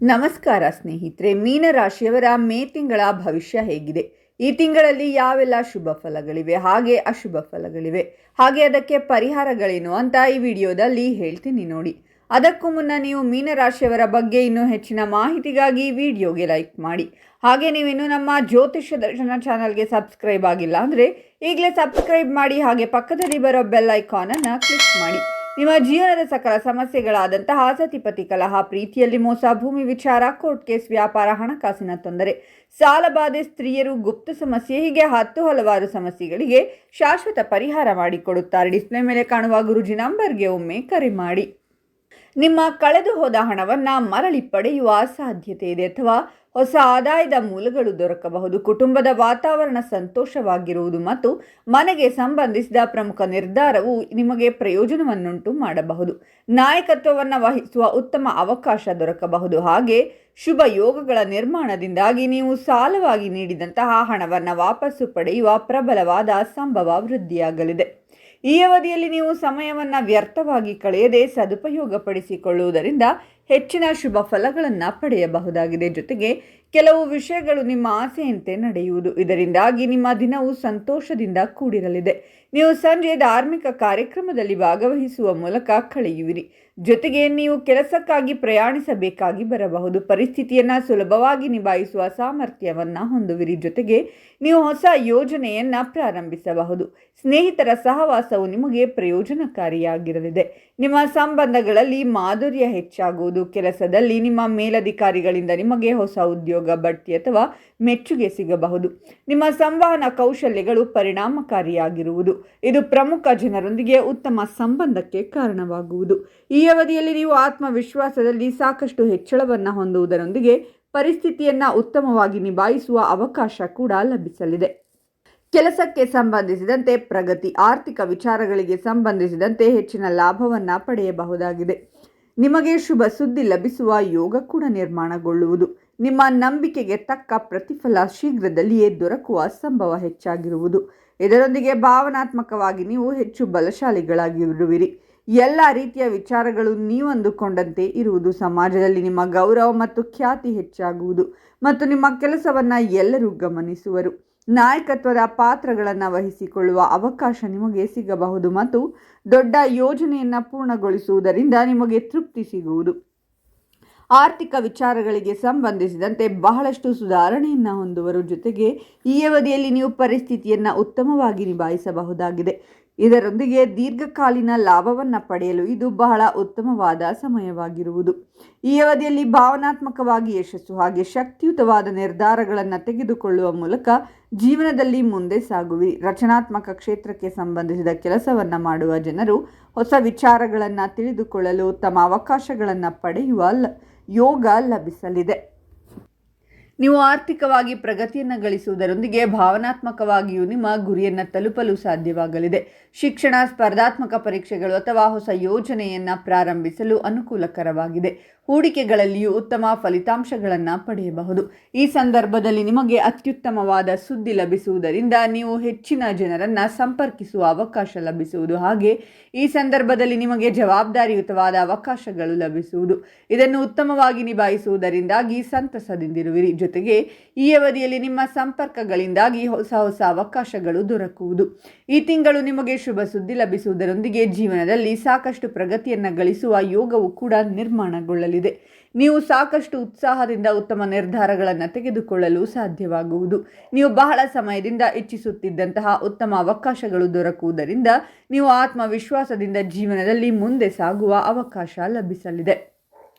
ನಮಸ್ಕಾರ ಸ್ನೇಹಿತರೆ, ಮೀನರಾಶಿಯವರ ಮೇ ತಿಂಗಳ ಭವಿಷ್ಯ ಹೇಗಿದೆ? ಈ ತಿಂಗಳಲ್ಲಿ ಯಾವೆಲ್ಲ ಶುಭ ಫಲಗಳಿವೆ ಹಾಗೆ ಅಶುಭ ಫಲಗಳಿವೆ, ಹಾಗೆ ಅದಕ್ಕೆ ಪರಿಹಾರಗಳೇನು ಅಂತ ಈ ವಿಡಿಯೋದಲ್ಲಿ ಹೇಳ್ತೀನಿ ನೋಡಿ. ಅದಕ್ಕೂ ಮುನ್ನ ನೀವು ಮೀನರಾಶಿಯವರ ಬಗ್ಗೆ ಇನ್ನೂ ಹೆಚ್ಚಿನ ಮಾಹಿತಿಗಾಗಿ ವಿಡಿಯೋಗೆ ಲೈಕ್ ಮಾಡಿ. ಹಾಗೆ ನೀವಿನ್ನೂ ನಮ್ಮ ಜ್ಯೋತಿಷ್ಯ ದರ್ಶನ ಚಾನಲ್ಗೆ ಸಬ್ಸ್ಕ್ರೈಬ್ ಆಗಿಲ್ಲ ಅಂದರೆ ಈಗಲೇ ಸಬ್ಸ್ಕ್ರೈಬ್ ಮಾಡಿ, ಹಾಗೆ ಪಕ್ಕದಲ್ಲಿ ಬರೋ ಬೆಲ್ ಐಕಾನನ್ನು ಕ್ಲಿಕ್ ಮಾಡಿ. ನಿಮ್ಮ ಜೀವನದ ಸಕಲ ಸಮಸ್ಯೆಗಳಾದಂತಹ ಸತಿಪತಿ ಕಲಹ, ಪ್ರೀತಿಯಲ್ಲಿ ಮೋಸ, ಭೂಮಿ ವಿಚಾರ, ಕೋರ್ಟ್ ಕೇಸ್, ವ್ಯಾಪಾರ, ಹಣಕಾಸಿನ ತೊಂದರೆ, ಸಾಲಬಾಧೆ, ಸ್ತ್ರೀಯರು, ಗುಪ್ತ ಸಮಸ್ಯೆ, ಹೀಗೆ ಹಲವಾರು ಸಮಸ್ಯೆಗಳಿಗೆ ಶಾಶ್ವತ ಪರಿಹಾರ ಮಾಡಿಕೊಡುತ್ತಾರೆ. ಡಿಸ್ಪ್ಲೇ ಮೇಲೆ ಕಾಣುವ ಗುರುಜಿ ನಂಬರ್ಗೆ ಒಮ್ಮೆ ಕರೆ ಮಾಡಿ. ನಿಮ್ಮ ಕಳೆದು ಹೋದ ಹಣವನ್ನು ಮರಳಿ ಪಡೆಯುವ ಸಾಧ್ಯತೆ ಇದೆ ಅಥವಾ ಹೊಸ ಆದಾಯದ ಮೂಲಗಳು ದೊರಕಬಹುದು. ಕುಟುಂಬದ ವಾತಾವರಣ ಸಂತೋಷವಾಗಿರುವುದು ಮತ್ತು ಮನೆಗೆ ಸಂಬಂಧಿಸಿದ ಪ್ರಮುಖ ನಿರ್ಧಾರವು ನಿಮಗೆ ಪ್ರಯೋಜನವನ್ನುಂಟು ಮಾಡಬಹುದು. ನಾಯಕತ್ವವನ್ನು ವಹಿಸುವ ಉತ್ತಮ ಅವಕಾಶ ದೊರಕಬಹುದು. ಹಾಗೆ ಶುಭ ಯೋಗಗಳ ನಿರ್ಮಾಣದಿಂದಾಗಿ ನೀವು ಸಾಲವಾಗಿ ನೀಡಿದಂತಹ ಹಣವನ್ನು ವಾಪಸ್ಸು ಪಡೆಯುವ ಪ್ರಬಲವಾದ ಸಂಭವ ವೃದ್ಧಿಯಾಗಲಿದೆ. ಈ ಅವಧಿಯಲ್ಲಿ ನೀವು ಸಮಯವನ್ನು ವ್ಯರ್ಥವಾಗಿ ಕಳೆಯದೆ ಸದುಪಯೋಗಪಡಿಸಿಕೊಳ್ಳುವುದರಿಂದ ಹೆಚ್ಚಿನ ಶುಭ ಫಲಗಳನ್ನು ಪಡೆಯಬಹುದಾಗಿದೆ. ಜೊತೆಗೆ ಕೆಲವು ವಿಷಯಗಳು ನಿಮ್ಮ ಆಸೆಯಂತೆ ನಡೆಯುವುದು, ಇದರಿಂದಾಗಿ ನಿಮ್ಮ ದಿನವು ಸಂತೋಷದಿಂದ ಕೂಡಿರಲಿದೆ. ನೀವು ಸಂಜೆ ಧಾರ್ಮಿಕ ಕಾರ್ಯಕ್ರಮದಲ್ಲಿ ಭಾಗವಹಿಸುವ ಮೂಲಕ ಕಳೆಯುವಿರಿ. ಜೊತೆಗೆ ನೀವು ಕೆಲಸಕ್ಕಾಗಿ ಪ್ರಯಾಣಿಸಬೇಕಾಗಿ ಬರಬಹುದು. ಪರಿಸ್ಥಿತಿಯನ್ನು ಸುಲಭವಾಗಿ ನಿಭಾಯಿಸುವ ಸಾಮರ್ಥ್ಯವನ್ನು ಹೊಂದುವಿರಿ. ಜೊತೆಗೆ ನೀವು ಹೊಸ ಯೋಜನೆಯನ್ನು ಪ್ರಾರಂಭಿಸಬಹುದು. ಸ್ನೇಹಿತರ ಸಹವಾಸವು ನಿಮಗೆ ಪ್ರಯೋಜನಕಾರಿಯಾಗಿರಲಿದೆ. ನಿಮ್ಮ ಸಂಬಂಧಗಳಲ್ಲಿ ಮಾಧುರ್ಯ ಹೆಚ್ಚಾಗುವುದು. ಕೆಲಸದಲ್ಲಿ ನಿಮ್ಮ ಮೇಲಧಿಕಾರಿಗಳಿಂದ ನಿಮಗೆ ಹೊಸ ಉದ್ಯೋಗ, ಬಡ್ತಿ ಅಥವಾ ಮೆಚ್ಚುಗೆ ಸಿಗಬಹುದು. ನಿಮ್ಮ ಸಂವಹನ ಕೌಶಲ್ಯಗಳು ಪರಿಣಾಮಕಾರಿಯಾಗಿರುವುದು. ಇದು ಪ್ರಮುಖ ಜನರೊಂದಿಗೆ ಉತ್ತಮ ಸಂಬಂಧಕ್ಕೆ ಕಾರಣವಾಗುವುದು. ಈ ಅವಧಿಯಲ್ಲಿ ನೀವು ಆತ್ಮವಿಶ್ವಾಸದಲ್ಲಿ ಸಾಕಷ್ಟು ಹೆಚ್ಚಳವನ್ನು ಹೊಂದುವುದರೊಂದಿಗೆ ಪರಿಸ್ಥಿತಿಯನ್ನು ಉತ್ತಮವಾಗಿ ನಿಭಾಯಿಸುವ ಅವಕಾಶ ಕೂಡ ಲಭಿಸಲಿದೆ. ಕೆಲಸಕ್ಕೆ ಸಂಬಂಧಿಸಿದಂತೆ ಪ್ರಗತಿ, ಆರ್ಥಿಕ ವಿಚಾರಗಳಿಗೆ ಸಂಬಂಧಿಸಿದಂತೆ ಹೆಚ್ಚಿನ ಲಾಭವನ್ನು ಪಡೆಯಬಹುದಾಗಿದೆ. ನಿಮಗೆ ಶುಭ ಸುದ್ದಿ ಲಭಿಸುವ ಯೋಗ ಕೂಡ ನಿರ್ಮಾಣಗೊಳ್ಳುವುದು. ನಿಮ್ಮ ನಂಬಿಕೆಗೆ ತಕ್ಕ ಪ್ರತಿಫಲ ಶೀಘ್ರದಲ್ಲಿಯೇ ದೊರಕುವ ಸಂಭವ ಹೆಚ್ಚಾಗಿರುವುದು. ಇದರೊಂದಿಗೆ ಭಾವನಾತ್ಮಕವಾಗಿ ನೀವು ಹೆಚ್ಚು ಬಲಶಾಲಿಗಳಾಗಿರುವಿರಿ. ಎಲ್ಲ ರೀತಿಯ ವಿಚಾರಗಳು ನೀವಂದುಕೊಂಡಂತೆ ಇರುವುದು. ಸಮಾಜದಲ್ಲಿ ನಿಮ್ಮ ಗೌರವ ಮತ್ತು ಖ್ಯಾತಿ ಹೆಚ್ಚಾಗುವುದು ಮತ್ತು ನಿಮ್ಮ ಕೆಲಸವನ್ನು ಎಲ್ಲರೂ ಗಮನಿಸುವರು. ನಾಯಕತ್ವದ ಪಾತ್ರಗಳನ್ನು ವಹಿಸಿಕೊಳ್ಳುವ ಅವಕಾಶ ನಿಮಗೆ ಸಿಗಬಹುದು ಮತ್ತು ದೊಡ್ಡ ಯೋಜನೆಯನ್ನು ಪೂರ್ಣಗೊಳಿಸುವುದರಿಂದ ನಿಮಗೆ ತೃಪ್ತಿ ಸಿಗುವುದು. ಆರ್ಥಿಕ ವಿಚಾರಗಳಿಗೆ ಸಂಬಂಧಿಸಿದಂತೆ ಬಹಳಷ್ಟು ಸುಧಾರಣೆಯನ್ನು ಹೊಂದುವರು. ಜೊತೆಗೆ ಈ ಅವಧಿಯಲ್ಲಿ ನೀವು ಪರಿಸ್ಥಿತಿಯನ್ನು ಉತ್ತಮವಾಗಿ ನಿಭಾಯಿಸಬಹುದಾಗಿದೆ. ಇದರೊಂದಿಗೆ ದೀರ್ಘಕಾಲೀನ ಲಾಭವನ್ನು ಪಡೆಯಲು ಇದು ಬಹಳ ಉತ್ತಮವಾದ ಸಮಯವಾಗಿರುವುದು. ಈ ಅವಧಿಯಲ್ಲಿ ಭಾವನಾತ್ಮಕವಾಗಿ ಯಶಸ್ಸು ಹಾಗೆ ಶಕ್ತಿಯುತವಾದ ನಿರ್ಧಾರಗಳನ್ನು ತೆಗೆದುಕೊಳ್ಳುವ ಮೂಲಕ ಜೀವನದಲ್ಲಿ ಮುಂದೆ ಸಾಗುವಿರಿ. ರಚನಾತ್ಮಕ ಕ್ಷೇತ್ರಕ್ಕೆ ಸಂಬಂಧಿಸಿದ ಕೆಲಸವನ್ನು ಮಾಡುವ ಜನರು ಹೊಸ ವಿಚಾರಗಳನ್ನು ತಿಳಿದುಕೊಳ್ಳಲು ಉತ್ತಮ ಅವಕಾಶಗಳನ್ನು ಪಡೆಯುವ ಯೋಗ ಲಭಿಸಲಿದೆ. ನೀವು ಆರ್ಥಿಕವಾಗಿ ಪ್ರಗತಿಯನ್ನು ಗಳಿಸುವುದರೊಂದಿಗೆ ಭಾವನಾತ್ಮಕವಾಗಿಯೂ ನಿಮ್ಮ ಗುರಿಯನ್ನು ತಲುಪಲು ಸಾಧ್ಯವಾಗಲಿದೆ. ಶಿಕ್ಷಣ, ಸ್ಪರ್ಧಾತ್ಮಕ ಪರೀಕ್ಷೆಗಳು ಅಥವಾ ಹೊಸ ಯೋಜನೆಯನ್ನು ಪ್ರಾರಂಭಿಸಲು ಅನುಕೂಲಕರವಾಗಿದೆ. ಹೂಡಿಕೆಗಳಲ್ಲಿಯೂ ಉತ್ತಮ ಫಲಿತಾಂಶಗಳನ್ನು ಪಡೆಯಬಹುದು. ಈ ಸಂದರ್ಭದಲ್ಲಿ ನಿಮಗೆ ಅತ್ಯುತ್ತಮವಾದ ಸುದ್ದಿ ಲಭಿಸುವುದರಿಂದ ನೀವು ಹೆಚ್ಚಿನ ಜನರನ್ನು ಸಂಪರ್ಕಿಸುವ ಅವಕಾಶ ಲಭಿಸುವುದು. ಹಾಗೆ ಈ ಸಂದರ್ಭದಲ್ಲಿ ನಿಮಗೆ ಜವಾಬ್ದಾರಿಯುತವಾದ ಅವಕಾಶಗಳು ಲಭಿಸುವುದು. ಇದನ್ನು ಉತ್ತಮವಾಗಿ ನಿಭಾಯಿಸುವುದರಿಂದಾಗಿ ಸಂತಸದಿಂದಿರುವಿರಿ. ಜೊತೆಗೆ ಈ ಅವಧಿಯಲ್ಲಿ ನಿಮ್ಮ ಸಂಪರ್ಕಗಳಿಂದಾಗಿ ಹೊಸ ಅವಕಾಶಗಳು ದೊರಕುವುದು. ಈ ತಿಂಗಳು ನಿಮಗೆ ಶುಭ ಸುದ್ದಿ ಲಭಿಸುವುದರೊಂದಿಗೆ ಜೀವನದಲ್ಲಿ ಸಾಕಷ್ಟು ಪ್ರಗತಿಯನ್ನು ಗಳಿಸುವ ಯೋಗವು ಕೂಡ ನಿರ್ಮಾಣಗೊಳ್ಳಲಿದೆ. ನೀವು ಸಾಕಷ್ಟು ಉತ್ಸಾಹದಿಂದ ಉತ್ತಮ ನಿರ್ಧಾರಗಳನ್ನು ತೆಗೆದುಕೊಳ್ಳಲು ಸಾಧ್ಯವಾಗುವುದು. ನೀವು ಬಹಳ ಸಮಯದಿಂದ ಇಚ್ಛಿಸುತ್ತಿದ್ದಂತಹ ಉತ್ತಮ ಅವಕಾಶಗಳು ದೊರಕುವುದರಿಂದ ನೀವು ಆತ್ಮವಿಶ್ವಾಸದಿಂದ ಜೀವನದಲ್ಲಿ ಮುಂದೆ ಸಾಗುವ ಅವಕಾಶ ಲಭಿಸಲಿದೆ.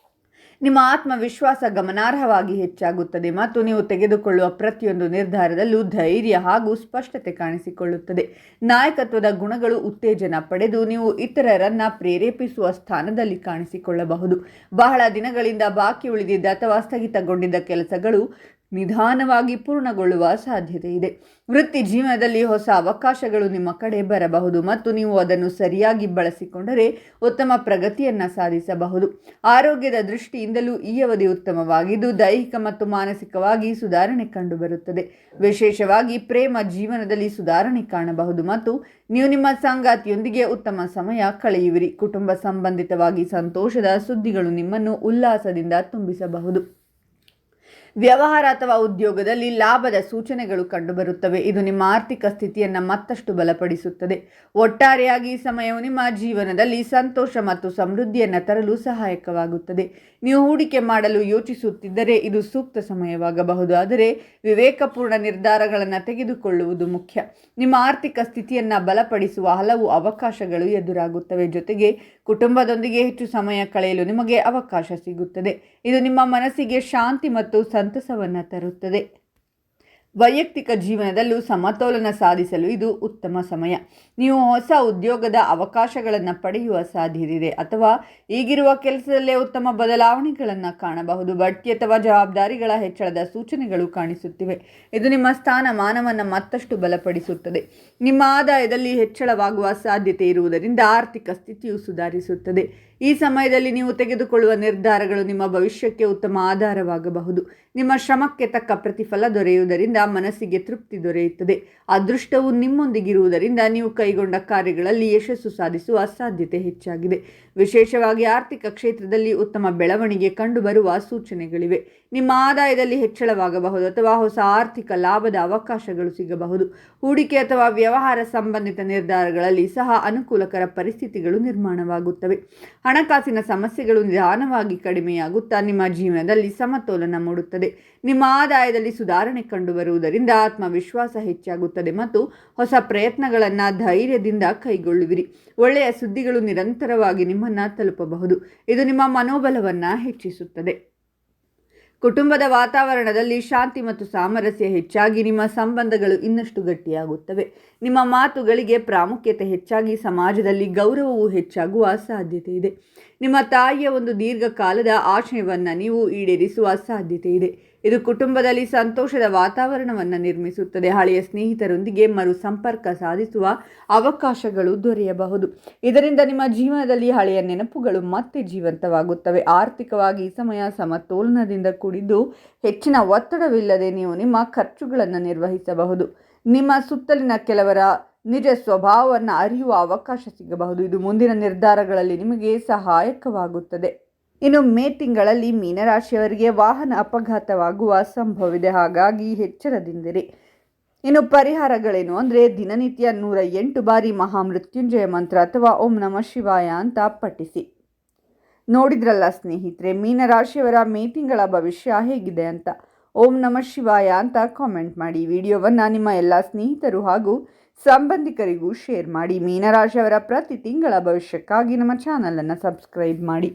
ನಿಮ್ಮ ಆತ್ಮವಿಶ್ವಾಸ ಗಮನಾರ್ಹವಾಗಿ ಹೆಚ್ಚಾಗುತ್ತದೆ ಮತ್ತು ನೀವು ತೆಗೆದುಕೊಳ್ಳುವ ಪ್ರತಿಯೊಂದು ನಿರ್ಧಾರದಲ್ಲೂ ಧೈರ್ಯ ಹಾಗೂ ಸ್ಪಷ್ಟತೆ ಕಾಣಿಸಿಕೊಳ್ಳುತ್ತದೆ. ನಾಯಕತ್ವದ ಗುಣಗಳು ಉತ್ತೇಜನ ಪಡೆದು ನೀವು ಇತರರನ್ನು ಪ್ರೇರೇಪಿಸುವ ಸ್ಥಾನದಲ್ಲಿ ಕಾಣಿಸಿಕೊಳ್ಳಬಹುದು. ಬಹಳ ದಿನಗಳಿಂದ ಬಾಕಿ ಉಳಿದಿದ್ದ ಅಥವಾ ಸ್ಥಗಿತಗೊಂಡಿದ್ದ ಕೆಲಸಗಳು ನಿಧಾನವಾಗಿ ಪೂರ್ಣಗೊಳ್ಳುವ ಸಾಧ್ಯತೆ ಇದೆ. ವೃತ್ತಿ ಜೀವನದಲ್ಲಿ ಹೊಸ ಅವಕಾಶಗಳು ನಿಮ್ಮ ಕಡೆ ಬರಬಹುದು ಮತ್ತು ನೀವು ಅದನ್ನು ಸರಿಯಾಗಿ ಬಳಸಿಕೊಂಡರೆ ಉತ್ತಮ ಪ್ರಗತಿಯನ್ನು ಸಾಧಿಸಬಹುದು. ಆರೋಗ್ಯದ ದೃಷ್ಟಿಯಿಂದಲೂ ಈ ಅವಧಿ ಉತ್ತಮವಾಗಿದ್ದು ದೈಹಿಕ ಮತ್ತು ಮಾನಸಿಕವಾಗಿ ಸುಧಾರಣೆ ಕಂಡುಬರುತ್ತದೆ. ವಿಶೇಷವಾಗಿ ಪ್ರೇಮ ಜೀವನದಲ್ಲಿ ಸುಧಾರಣೆ ಕಾಣಬಹುದು ಮತ್ತು ನೀವು ನಿಮ್ಮ ಸಂಗಾತಿಯೊಂದಿಗೆ ಉತ್ತಮ ಸಮಯ ಕಳೆಯುವಿರಿ. ಕುಟುಂಬ ಸಂಬಂಧಿತವಾಗಿ ಸಂತೋಷದ ಸುದ್ದಿಗಳು ನಿಮ್ಮನ್ನು ಉಲ್ಲಾಸದಿಂದ ತುಂಬಿಸಬಹುದು. ವ್ಯವಹಾರ ಅಥವಾ ಉದ್ಯೋಗದಲ್ಲಿ ಲಾಭದ ಸೂಚನೆಗಳು ಕಂಡುಬರುತ್ತವೆ. ಇದು ನಿಮ್ಮ ಆರ್ಥಿಕ ಸ್ಥಿತಿಯನ್ನು ಮತ್ತಷ್ಟು ಬಲಪಡಿಸುತ್ತದೆ. ಒಟ್ಟಾರೆಯಾಗಿ ಈ ಸಮಯವು ನಿಮ್ಮ ಜೀವನದಲ್ಲಿ ಸಂತೋಷ ಮತ್ತು ಸಮೃದ್ಧಿಯನ್ನು ತರಲು ಸಹಾಯಕವಾಗುತ್ತದೆ. ನೀವು ಹೂಡಿಕೆ ಮಾಡಲು ಯೋಚಿಸುತ್ತಿದ್ದರೆ ಇದು ಸೂಕ್ತ ಸಮಯವಾಗಬಹುದು, ಆದರೆ ವಿವೇಕಪೂರ್ಣ ನಿರ್ಧಾರಗಳನ್ನು ತೆಗೆದುಕೊಳ್ಳುವುದು ಮುಖ್ಯ. ನಿಮ್ಮ ಆರ್ಥಿಕ ಸ್ಥಿತಿಯನ್ನು ಬಲಪಡಿಸುವ ಹಲವು ಅವಕಾಶಗಳು ಎದುರಾಗುತ್ತವೆ. ಜೊತೆಗೆ ಕುಟುಂಬದೊಂದಿಗೆ ಹೆಚ್ಚು ಸಮಯ ಕಳೆಯಲು ನಿಮಗೆ ಅವಕಾಶ ಸಿಗುತ್ತದೆ. ಇದು ನಿಮ್ಮ ಮನಸ್ಸಿಗೆ ಶಾಂತಿ ಮತ್ತು ಸಂತಸವನ್ನು ತರುತ್ತದೆ. ವೈಯಕ್ತಿಕ ಜೀವನದಲ್ಲೂ ಸಮತೋಲನ ಸಾಧಿಸಲು ಇದು ಉತ್ತಮ ಸಮಯ. ನೀವು ಹೊಸ ಉದ್ಯೋಗದ ಅವಕಾಶಗಳನ್ನು ಪಡೆಯುವ ಸಾಧ್ಯತೆ ಇದೆ ಅಥವಾ ಈಗಿರುವ ಕೆಲಸದಲ್ಲೇ ಉತ್ತಮ ಬದಲಾವಣೆಗಳನ್ನು ಕಾಣಬಹುದು. ಬಡ್ತಿ ಅಥವಾ ಜವಾಬ್ದಾರಿಗಳ ಹೆಚ್ಚಳದ ಸೂಚನೆಗಳು ಕಾಣಿಸುತ್ತಿವೆ. ಇದು ನಿಮ್ಮ ಸ್ಥಾನಮಾನವನ್ನು ಮತ್ತಷ್ಟು ಬಲಪಡಿಸುತ್ತದೆ. ನಿಮ್ಮ ಆದಾಯದಲ್ಲಿ ಹೆಚ್ಚಳವಾಗುವ ಸಾಧ್ಯತೆ ಇರುವುದರಿಂದ ಆರ್ಥಿಕ ಸ್ಥಿತಿಯು ಸುಧಾರಿಸುತ್ತದೆ. ಈ ಸಮಯದಲ್ಲಿ ನೀವು ತೆಗೆದುಕೊಳ್ಳುವ ನಿರ್ಧಾರಗಳು ನಿಮ್ಮ ಭವಿಷ್ಯಕ್ಕೆ ಉತ್ತಮ ಆಧಾರವಾಗಬಹುದು. ನಿಮ್ಮ ಶ್ರಮಕ್ಕೆ ತಕ್ಕ ಪ್ರತಿಫಲ ದೊರೆಯುವುದರಿಂದ ಮನಸ್ಸಿಗೆ ತೃಪ್ತಿ ದೊರೆಯುತ್ತದೆ. ಅದೃಷ್ಟವು ನಿಮ್ಮೊಂದಿಗಿರುವುದರಿಂದ ನೀವು ಕೈಗೊಂಡ ಕಾರ್ಯಗಳಲ್ಲಿ ಯಶಸ್ಸು ಸಾಧಿಸುವ ಸಾಧ್ಯತೆ ಹೆಚ್ಚಾಗಿದೆ. ವಿಶೇಷವಾಗಿ ಆರ್ಥಿಕ ಕ್ಷೇತ್ರದಲ್ಲಿ ಉತ್ತಮ ಬೆಳವಣಿಗೆ ಕಂಡುಬರುವ ಸೂಚನೆಗಳಿವೆ. ನಿಮ್ಮ ಆದಾಯದಲ್ಲಿ ಹೆಚ್ಚಳವಾಗಬಹುದು ಅಥವಾ ಹೊಸ ಆರ್ಥಿಕ ಲಾಭದ ಅವಕಾಶಗಳು ಸಿಗಬಹುದು. ಹೂಡಿಕೆ ಅಥವಾ ವ್ಯವಹಾರ ಸಂಬಂಧಿತ ನಿರ್ಧಾರಗಳಲ್ಲಿ ಸಹ ಅನುಕೂಲಕರ ಪರಿಸ್ಥಿತಿಗಳು ನಿರ್ಮಾಣವಾಗುತ್ತವೆ. ಹಣಕಾಸಿನ ಸಮಸ್ಯೆಗಳು ನಿಧಾನವಾಗಿ ಕಡಿಮೆಯಾಗುತ್ತಾ ನಿಮ್ಮ ಜೀವನದಲ್ಲಿ ಸಮತೋಲನ ಮೂಡುತ್ತದೆ. ನಿಮ್ಮ ಆದಾಯದಲ್ಲಿ ಸುಧಾರಣೆ ಕಂಡುಬರುವುದರಿಂದ ಆತ್ಮವಿಶ್ವಾಸ ಹೆಚ್ಚಾಗುತ್ತದೆ ಮತ್ತು ಹೊಸ ಪ್ರಯತ್ನಗಳನ್ನು ಧೈರ್ಯದಿಂದ ಕೈಗೊಳ್ಳುವಿರಿ. ಒಳ್ಳೆಯ ಸುದ್ದಿಗಳು ನಿರಂತರವಾಗಿ ನಿಮ್ಮನ್ನು ತಲುಪಬಹುದು. ಇದು ನಿಮ್ಮ ಮನೋಬಲವನ್ನು ಹೆಚ್ಚಿಸುತ್ತದೆ. ಕುಟುಂಬದ ವಾತಾವರಣದಲ್ಲಿ ಶಾಂತಿ ಮತ್ತು ಸಾಮರಸ್ಯ ಹೆಚ್ಚಾಗಿ ನಿಮ್ಮ ಸಂಬಂಧಗಳು ಇನ್ನಷ್ಟು ಗಟ್ಟಿಯಾಗುತ್ತವೆ. ನಿಮ್ಮ ಮಾತುಗಳಿಗೆ ಪ್ರಾಮುಖ್ಯತೆ ಹೆಚ್ಚಾಗಿ ಸಮಾಜದಲ್ಲಿ ಗೌರವವು ಹೆಚ್ಚಾಗುವ ಸಾಧ್ಯತೆ ಇದೆ. ನಿಮ್ಮ ತಾಯಿಯ ಒಂದು ದೀರ್ಘಕಾಲದ ಆಶಯವನ್ನು ನೀವು ಈಡೇರಿಸುವ ಸಾಧ್ಯತೆ ಇದೆ. ಇದು ಕುಟುಂಬದಲ್ಲಿ ಸಂತೋಷದ ವಾತಾವರಣವನ್ನು ನಿರ್ಮಿಸುತ್ತದೆ. ಹಳೆಯ ಸ್ನೇಹಿತರೊಂದಿಗೆ ಮರು ಸಂಪರ್ಕ ಸಾಧಿಸುವ ಅವಕಾಶಗಳು ದೊರೆಯಬಹುದು. ಇದರಿಂದ ನಿಮ್ಮ ಜೀವನದಲ್ಲಿ ಹಳೆಯ ನೆನಪುಗಳು ಮತ್ತೆ ಜೀವಂತವಾಗುತ್ತವೆ. ಆರ್ಥಿಕವಾಗಿ ಈ ಸಮಯ ಸಮತೋಲನದಿಂದ ಕೂಡಿದ್ದು ಹೆಚ್ಚಿನ ಒತ್ತಡವಿಲ್ಲದೆ ನೀವು ನಿಮ್ಮ ಖರ್ಚುಗಳನ್ನು ನಿರ್ವಹಿಸಬಹುದು. ನಿಮ್ಮ ಸುತ್ತಲಿನ ಕೆಲವರ ನಿಜ ಸ್ವಭಾವವನ್ನು ಅರಿಯುವ ಅವಕಾಶ ಸಿಗಬಹುದು. ಇದು ಮುಂದಿನ ನಿರ್ಧಾರಗಳಲ್ಲಿ ನಿಮಗೆ ಸಹಾಯಕವಾಗುತ್ತದೆ. ಇನ್ನು ಮೇ ತಿಂಗಳಲ್ಲಿ ಮೀನರಾಶಿಯವರಿಗೆ ವಾಹನ ಅಪಘಾತವಾಗುವ ಸಂಭವವಿದೆ, ಹಾಗಾಗಿ ಎಚ್ಚರದಿಂದಿರಿ. ಇನ್ನು ಪರಿಹಾರಗಳೇನು ಅಂದರೆ ದಿನನಿತ್ಯ 108 ಬಾರಿ ಮಹಾಮೃತ್ಯುಂಜಯ ಮಂತ್ರ ಅಥವಾ ಓಂ ನಮಃ ಶಿವಾಯ ಅಂತ ಪಠಿಸಿ. ನೋಡಿದ್ರಲ್ಲ ಸ್ನೇಹಿತರೆ, ಮೀನರಾಶಿಯವರ ಮೇ ತಿಂಗಳ ಭವಿಷ್ಯ ಹೇಗಿದೆ ಅಂತ. ಓಂ ನಮಃ ಶಿವಾಯ ಅಂತ ಕಾಮೆಂಟ್ ಮಾಡಿ. ವಿಡಿಯೋವನ್ನು ನಿಮ್ಮ ಎಲ್ಲ ಸ್ನೇಹಿತರು ಹಾಗೂ ಸಂಬಂಧಿಕರಿಗೂ ಶೇರ್ ಮಾಡಿ. ಮೀನರಾಶಿಯವರ ಪ್ರತಿ ತಿಂಗಳ ಭವಿಷ್ಯಕ್ಕಾಗಿ ನಮ್ಮ ಚಾನಲನ್ನು ಸಬ್ಸ್ಕ್ರೈಬ್ ಮಾಡಿ.